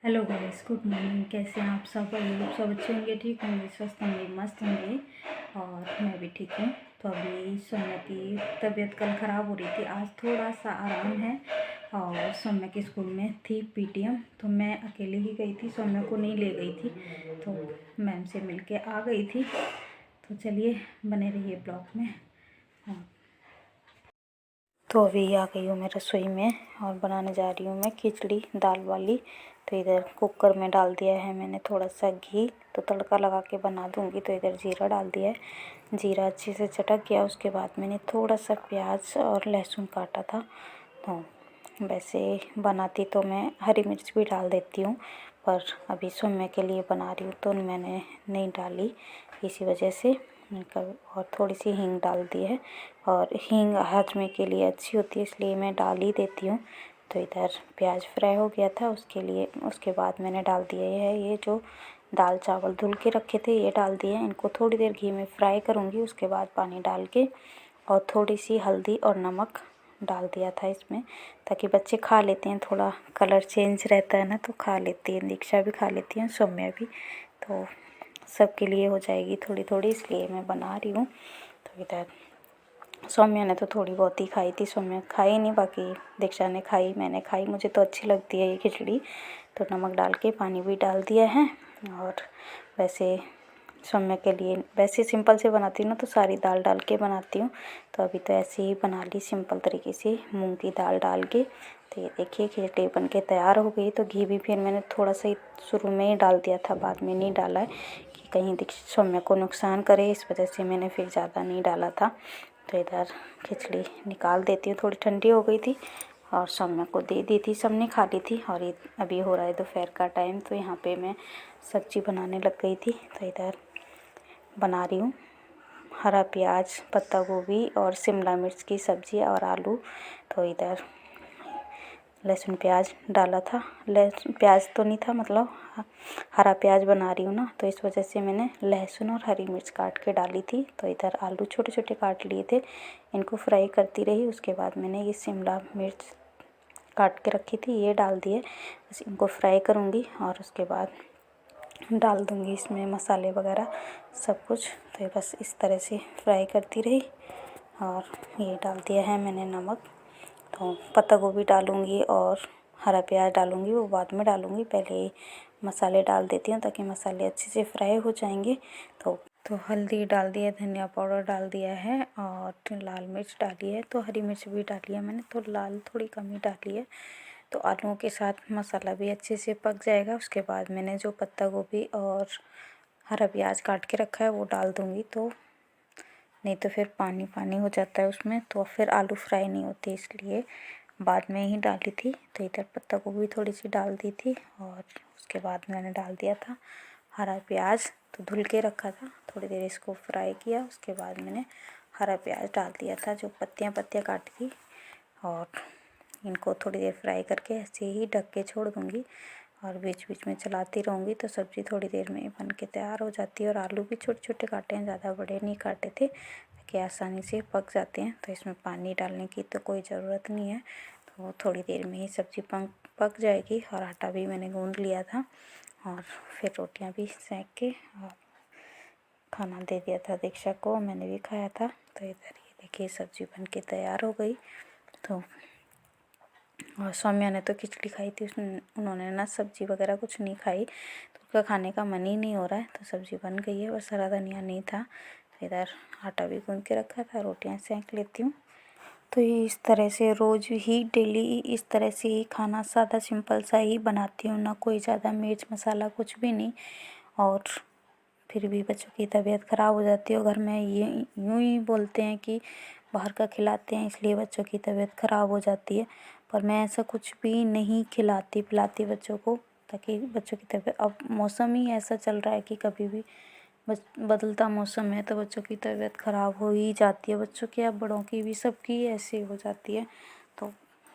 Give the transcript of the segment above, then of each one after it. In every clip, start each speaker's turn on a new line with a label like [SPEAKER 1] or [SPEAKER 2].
[SPEAKER 1] Hello guys, good morning. कैसे हैं आप सब? लोग सब अच्छे होंगे, ठीक होंगे, स्वस्थ होंगे, मस्त होंगे। और मैं भी ठीक हूँ। तो अभी सौम्या की तबीयत कल ख़राब हो रही थी, आज थोड़ा सा आराम है। और सौम्या के स्कूल में थी पीटीएम, तो मैं अकेले ही गई थी, सौम्या को नहीं ले गई थी। तो मैम से मिल के आ गई थी। तो चलिए, बने रहिए ब्लॉग में। हाँ, तो अभी आ गई हूँ मैं रसोई में और बनाने जा रही हूँ मैं खिचड़ी दाल वाली। तो इधर कुकर में डाल दिया है मैंने थोड़ा सा घी, तो तड़का लगा के बना दूँगी। तो इधर जीरा डाल दिया है, जीरा अच्छे से चटक गया। उसके बाद मैंने थोड़ा सा प्याज और लहसुन काटा था। तो वैसे बनाती तो मैं हरी मिर्च भी डाल देती हूँ, पर अभी सौम्या के लिए बना रही हूँ तो मैंने नहीं डाली, इसी वजह से। और थोड़ी सी हींग डाल दी है, और हींग हाजमे के लिए अच्छी होती है, इसलिए मैं डाल ही देती हूँ। तो इधर प्याज फ्राई हो गया था, उसके बाद मैंने डाल दिया है ये जो दाल चावल धुल के रखे थे, ये डाल दिए। इनको थोड़ी देर घी में फ्राई करूँगी, उसके बाद पानी डाल के और थोड़ी सी हल्दी और नमक डाल दिया था इसमें, ताकि बच्चे खा लेते हैं। थोड़ा कलर चेंज रहता है ना, तो खा लेती है, दीक्षा भी खा लेती है, सौम्या भी। तो सबके लिए हो जाएगी थोड़ी थोड़ी, इसलिए मैं बना रही हूँ। तो इधर सौम्या ने तो थोड़ी बहुत ही खाई थी, सौम्या खाई नहीं, बाकी दीक्षा ने खाई, मैंने खाई। मुझे तो अच्छी लगती है ये खिचड़ी। तो नमक डाल के पानी भी डाल दिया है। और वैसे सौम्या के लिए वैसे सिंपल से बनाती हूँ ना, तो सारी दाल डाल के बनाती हूँ। तो अभी तो ऐसे ही बना ली सिंपल तरीके से, मूंग की दाल डाल के। तो ये देखिए खिचड़ी बन के तैयार हो गई। तो घी भी फिर मैंने थोड़ा सा ही शुरू में ही डाल दिया था, बाद में नहीं डाला है कि कहीं सौम्या को नुकसान करे, इस वजह से मैंने फिर ज़्यादा नहीं डाला था। तो इधर खिचड़ी निकाल देती हूँ, थोड़ी ठंडी हो गई थी और सौम्या को दे दी थी, सबने खा ली थी। और ये अभी हो रहा है दोपहर का टाइम, तो यहाँ पे मैं सब्जी बनाने लग गई थी। तो इधर बना रही हूँ हरा प्याज, पत्ता गोभी और शिमला मिर्च की सब्ज़ी और आलू। तो इधर लहसुन प्याज डाला था, लहसुन प्याज तो नहीं था, मतलब हरा प्याज बना रही हूँ ना, तो इस वजह से मैंने लहसुन और हरी मिर्च काट के डाली थी। तो इधर आलू छोटे छोटे काट लिए थे, इनको फ्राई करती रही। उसके बाद मैंने ये शिमला मिर्च काट के रखी थी, ये डाल दिए। बस इनको फ्राई करूँगी और उसके बाद डाल दूँगी इसमें मसाले वगैरह सब कुछ। तो ये बस इस तरह से फ्राई करती रही। और ये डाल दिया है मैंने नमक। तो पत्ता गोभी डालूँगी और हरा प्याज डालूँगी, वो बाद में डालूँगी, पहले मसाले डाल देती हूँ ताकि मसाले अच्छे से फ्राई हो जाएंगे। तो हल्दी डाल दिया, धनिया पाउडर डाल दिया है और लाल मिर्च डाली है। तो हरी मिर्च भी डाली है मैंने, तो लाल थोड़ी कम ही डाली है। तो आलूओं के साथ मसाला भी अच्छे से पक जाएगा। उसके बाद मैंने जो पत्ता गोभी और हरा प्याज काट के रखा है वो डाल दूँगी, तो नहीं तो फिर पानी पानी हो जाता है उसमें, तो फिर आलू फ्राई नहीं होते, इसलिए बाद में ही डाली थी। तो इधर पत्ता गोभी थोड़ी सी डाल दी थी और उसके बाद मैंने डाल दिया था हरा प्याज, तो धुल के रखा था, थोड़ी देर इसको फ्राई किया। उसके बाद मैंने हरा प्याज डाल दिया था, जो पत्तियाँ पत्तियाँ काटी थी, और इनको थोड़ी देर फ्राई करके ऐसे ही ढक के छोड़ दूँगी और बीच बीच में चलाती रहूँगी। तो सब्ज़ी थोड़ी देर में बन के तैयार हो जाती है। और आलू भी छोटे छोटे काटे हैं, ज़्यादा बड़े नहीं काटे थे, ताकि आसानी से पक जाते हैं। तो इसमें पानी डालने की तो कोई ज़रूरत नहीं है, तो थोड़ी देर में ही सब्ज़ी पक जाएगी। और आटा भी मैंने गूँध लिया था और फिर रोटियां भी सेक के और खाना दे दिया था दीक्षा को, मैंने भी खाया था। तो इधर ये देखिए सब्ज़ी बन के तैयार हो गई। तो और सौम्या ने तो खिचड़ी खाई थी, उन्होंने ना सब्ज़ी वगैरह कुछ नहीं खाई, तो उसका खाने का मन ही नहीं हो रहा है। तो सब्ज़ी बन गई है, बस हरा धनिया नहीं था। तो इधर आटा भी गूँध के रखा था, रोटियां सेक लेती हूँ। तो ये इस तरह से रोज़ ही डेली इस तरह से ही खाना सादा सिंपल सा ही बनाती हूँ, ना कोई ज़्यादा मिर्च मसाला कुछ भी नहीं। और फिर भी बच्चों की तबीयत ख़राब हो जाती है, और घर में ये यूँ ही बोलते हैं कि बाहर का खिलाते हैं इसलिए बच्चों की तबीयत ख़राब हो जाती है। पर मैं ऐसा कुछ भी नहीं खिलाती पिलाती बच्चों को, ताकि बच्चों की तबीयत, अब मौसम ही ऐसा चल रहा है कि कभी भी बदलता मौसम है, तो बच्चों की तबीयत ख़राब हो ही जाती है, बच्चों की या बड़ों की भी, सबकी ऐसी हो जाती है। तो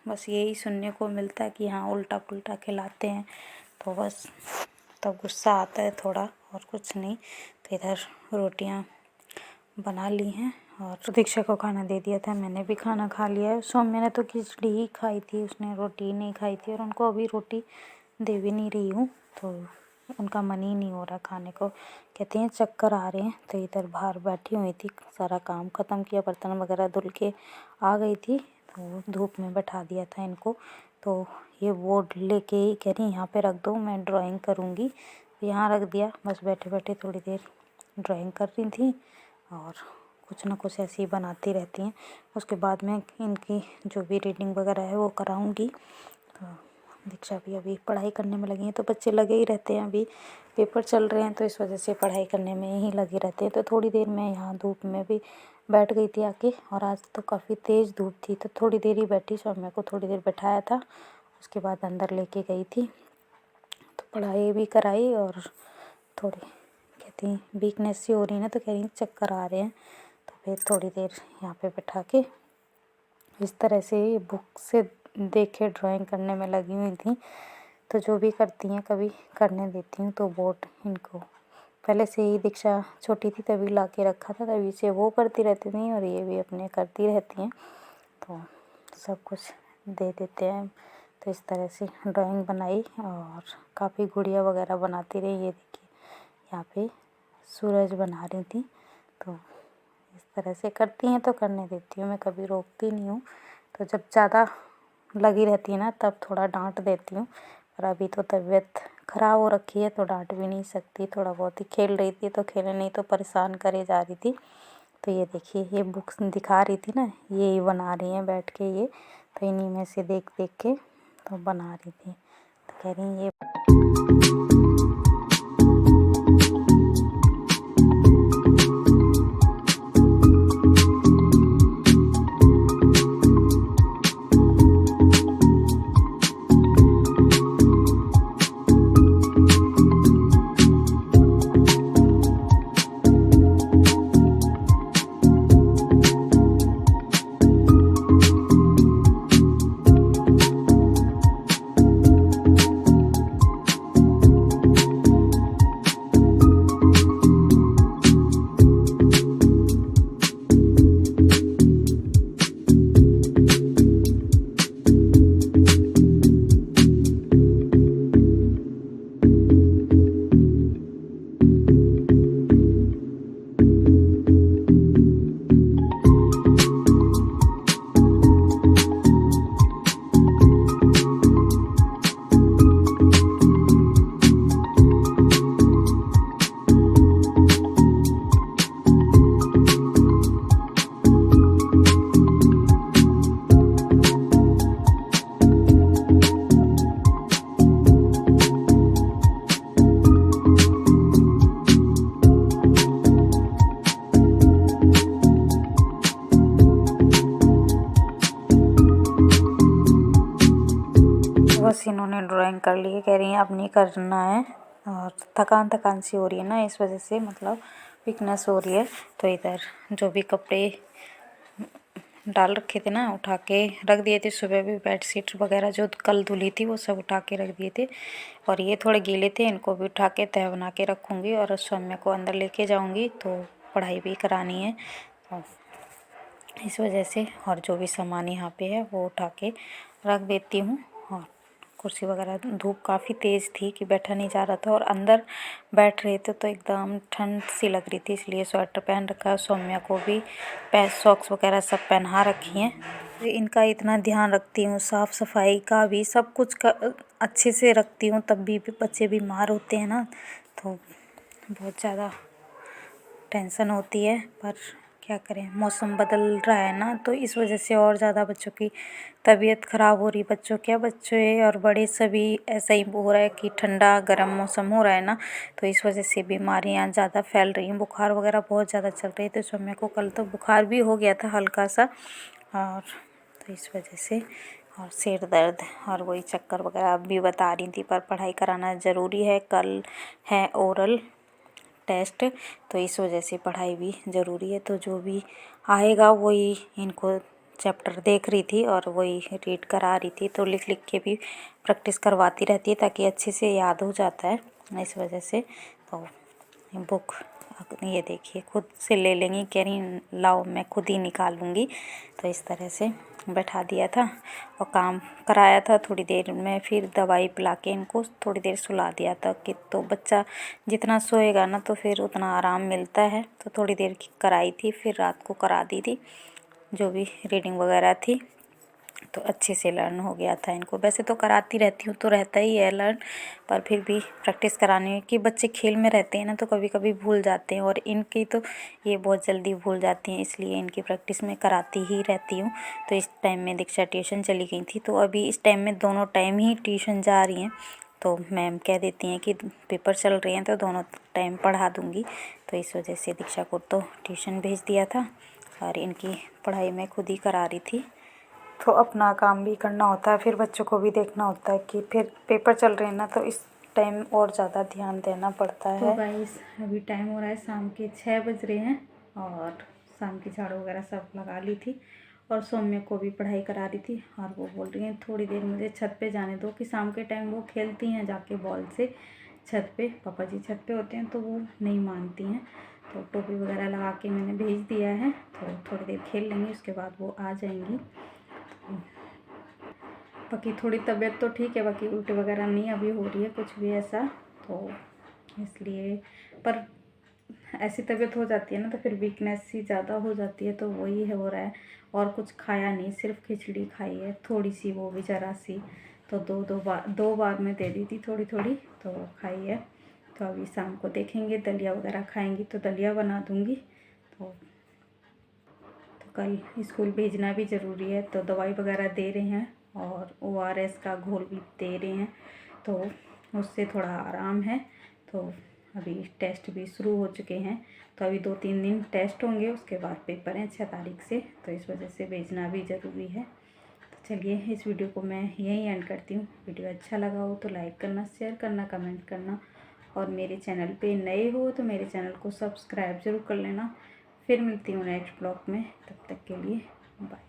[SPEAKER 1] बस यही सुनने को मिलता है कि हाँ उल्टा पुल्टा खिलाते हैं, तो बस तब गुस्सा आता है थोड़ा, और कुछ नहीं। तो इधर रोटियां बना ली हैं और दीक्षा को खाना दे दिया था, मैंने भी खाना खा लिया है। सौम्या ने तो खिचड़ी ही खाई थी, उसने रोटी नहीं खाई थी, और उनको अभी रोटी दे भी नहीं रही हूँ, तो उनका मन ही नहीं हो रहा खाने को। कहते हैं चक्कर आ रहे हैं। तो इधर बाहर बैठी हुई थी, सारा काम ख़त्म किया, बर्तन वगैरह धुल के आ गई थी, तो धूप में बैठा दिया था इनको। तो ये बोर्ड लेके ही कह रही यहाँ पे रख दो, मैं ड्राइंग करूँगी। यहाँ रख दिया, बस बैठे बैठे थोड़ी देर ड्राइंग कर रही थी और कुछ ना कुछ ऐसे ही बनाती रहती हैं। उसके बाद में इनकी जो भी रीडिंग वगैरह है वो कराऊँगी। तो दीक्षा भी अभी पढ़ाई करने में लगी हैं, तो बच्चे लगे ही रहते हैं, अभी पेपर चल रहे हैं तो इस वजह से पढ़ाई करने में ही लगे रहते हैं। तो थोड़ी देर मैं यहाँ धूप में भी बैठ गई थी आके, और आज तो काफ़ी तेज़ धूप थी, तो थोड़ी देर ही बैठी। सौम्या को थोड़ी देर बैठाया था, उसके बाद अंदर लेके गई थी, तो पढ़ाई भी कराई। और थोड़ी कहती वीकनेस सी हो रही है ना, तो कह रही चक्कर आ रहे हैं, तो फिर थोड़ी देर यहाँ पे बैठा के इस तरह से बुक से देख के ड्राइंग करने में लगी हुई थी। तो जो भी करती हैं कभी करने देती हूँ। तो बोर्ड इनको पहले से ही दीक्षा छोटी थी तभी ला के रखा था, तभी से वो करती रहती थी और ये भी अपने करती रहती हैं, तो सब कुछ दे देते हैं। तो इस तरह से ड्राइंग बनाई और काफ़ी गुड़िया वगैरह बनाती रही। ये देखिए यहाँ पे सूरज बना रही थी। तो इस तरह से करती हैं तो करने देती हूँ, मैं कभी रोकती नहीं हूँ। तो जब ज़्यादा लगी रहती है ना तब थोड़ा डांट देती हूँ, पर अभी तो तबीयत ख़राब हो रखी है तो डांट भी नहीं सकती। थोड़ा बहुत ही खेल रही थी तो खेले, नहीं तो परेशान करे जा रही थी। तो ये देखिए ये बुक्स दिखा रही थी ना, ये ही बना रही हैं बैठ के ये, तो इन्हीं में से देख देख के तो बना रही थी। तो कह रही ये बस इन्होंने ड्राइंग कर ली है। कह रही हैं अब नहीं करना है, और थकान थकान सी हो रही है ना, इस वजह से मतलब वीकनेस हो रही है। तो इधर जो भी कपड़े डाल रखे थे ना उठा के रख दिए थे। सुबह भी बेडशीट वगैरह जो कल धुली थी वो सब उठा के रख दिए थे, और ये थोड़े गीले थे, इनको भी उठा के तह बना के रखूँगी। और सौम्या को अंदर लेके जाऊँगी तो पढ़ाई भी करानी है, तो इस वजह से। और जो भी सामान यहाँ पे है वो उठा के रख देती हूँ। और कुर्सी वगैरह, धूप काफ़ी तेज़ थी कि बैठा नहीं जा रहा था, और अंदर बैठ रहे थे तो एकदम ठंड सी लग रही थी, इसलिए स्वेटर पहन रखा है। सौम्या को भी सॉक्स वगैरह सब पहना रखी हैं। तो इनका इतना ध्यान रखती हूँ, साफ़ सफाई का भी सब कुछ का अच्छे से रखती हूँ, तब भी बच्चे बीमार होते हैं ना, तो बहुत ज़्यादा टेंशन होती है। पर क्या करें, मौसम बदल रहा है ना, तो इस वजह से और ज़्यादा बच्चों की तबीयत ख़राब हो रही। बच्चों क्या, बच्चे और बड़े सभी ऐसा ही हो रहा है कि ठंडा गर्म मौसम हो रहा है ना, तो इस वजह से बीमारियां ज़्यादा फैल रही हैं। बुखार वगैरह बहुत ज़्यादा चल रही है। तो सौम्या को कल तो बुखार भी हो गया था हल्का सा, और तो इस वजह से, और सिर दर्द और वही चक्कर वगैरह अब भी बता रही थी। पर पढ़ाई कराना ज़रूरी है, कल है ओरल टेस्ट, तो इस वजह से पढ़ाई भी ज़रूरी है। तो जो भी आएगा वही इनको चैप्टर देख रही थी और वही रीड करा रही थी, तो लिख लिख के भी प्रैक्टिस करवाती रहती है ताकि अच्छे से याद हो जाता है, इस वजह से। तो बुक ये देखिए खुद से ले लेंगी, कह रही लाओ मैं खुद ही निकालूंगी। तो इस तरह से बैठा दिया था और काम कराया था थोड़ी देर में, फिर दवाई पिला के इनको थोड़ी देर सुला दिया था कि तो बच्चा जितना सोएगा ना तो फिर उतना आराम मिलता है। तो थोड़ी देर की कराई थी, फिर रात को करा दी थी जो भी रीडिंग वगैरह थी, तो अच्छे से लर्न हो गया था इनको। वैसे तो कराती रहती हूँ तो रहता ही है लर्न, पर फिर भी प्रैक्टिस कराने की, बच्चे खेल में रहते हैं ना तो कभी कभी भूल जाते हैं, और इनकी तो ये बहुत जल्दी भूल जाती हैं, इसलिए इनकी प्रैक्टिस में कराती ही रहती हूँ। तो इस टाइम में दीक्षा ट्यूशन चली गई थी, तो अभी इस टाइम में दोनों टाइम ही ट्यूशन जा रही हैं। तो मैम कह देती हैं कि पेपर चल रहे हैं तो दोनों टाइम पढ़ा दूँगी, तो इस वजह से दीक्षा को तो ट्यूशन भेज दिया था और इनकी पढ़ाई मैं खुद ही करा रही थी। तो अपना काम भी करना होता है, फिर बच्चों को भी देखना होता है कि फिर पेपर चल रहे हैं ना, तो इस टाइम और ज़्यादा ध्यान देना पड़ता है। तो गाइस अभी टाइम हो रहा है शाम के 6 बज रहे हैं और शाम की झाड़ू वगैरह सब लगा ली थी और सौम्य को भी पढ़ाई करा रही थी, और वो बोल रही हैं थोड़ी देर मुझे छत पे जाने दो, कि शाम के टाइम वो खेलती हैं जाके बॉल से छत पे, पापा जी छत पे होते हैं तो वो नहीं मानती हैं। तो टोपी वगैरह लगा के मैंने भेज दिया है, तो थोड़ी देर खेल लेंगी, उसके बाद वो आ जाएंगी। बाकी थोड़ी तबीयत तो ठीक है, बाकी उल्टी वगैरह नहीं अभी हो रही है कुछ भी ऐसा, तो इसलिए, पर ऐसी तबीयत हो जाती है ना तो फिर वीकनेस ही ज़्यादा हो जाती है, तो वही है हो रहा है। और कुछ खाया नहीं, सिर्फ खिचड़ी खाई है थोड़ी सी, वो भी ज़रा सी, तो दो बार मैं दे दी थी थोड़ी थोड़ी, तो खाई है। तो अभी शाम को देखेंगे, दलिया वगैरह खाएंगी तो दलिया बना दूँगी। तो कल स्कूल भेजना भी ज़रूरी है, तो दवाई वगैरह दे रहे हैं और ORS का घोल भी दे रहे हैं, तो उससे थोड़ा आराम है। तो अभी टेस्ट भी शुरू हो चुके हैं, तो अभी 2-3 दिन टेस्ट होंगे, उसके बाद पेपर हैं 6 तारीख से, तो इस वजह से भेजना भी ज़रूरी है। तो चलिए इस वीडियो को मैं यहीं एंड करती हूँ। वीडियो अच्छा लगा हो तो लाइक करना, शेयर करना, कमेंट करना, और मेरे चैनल पे नए हो तो मेरे चैनल को सब्सक्राइब ज़रूर कर लेना। फिर मिलती हूँ नेक्स्ट ब्लॉग में, तब तक के लिए बाय।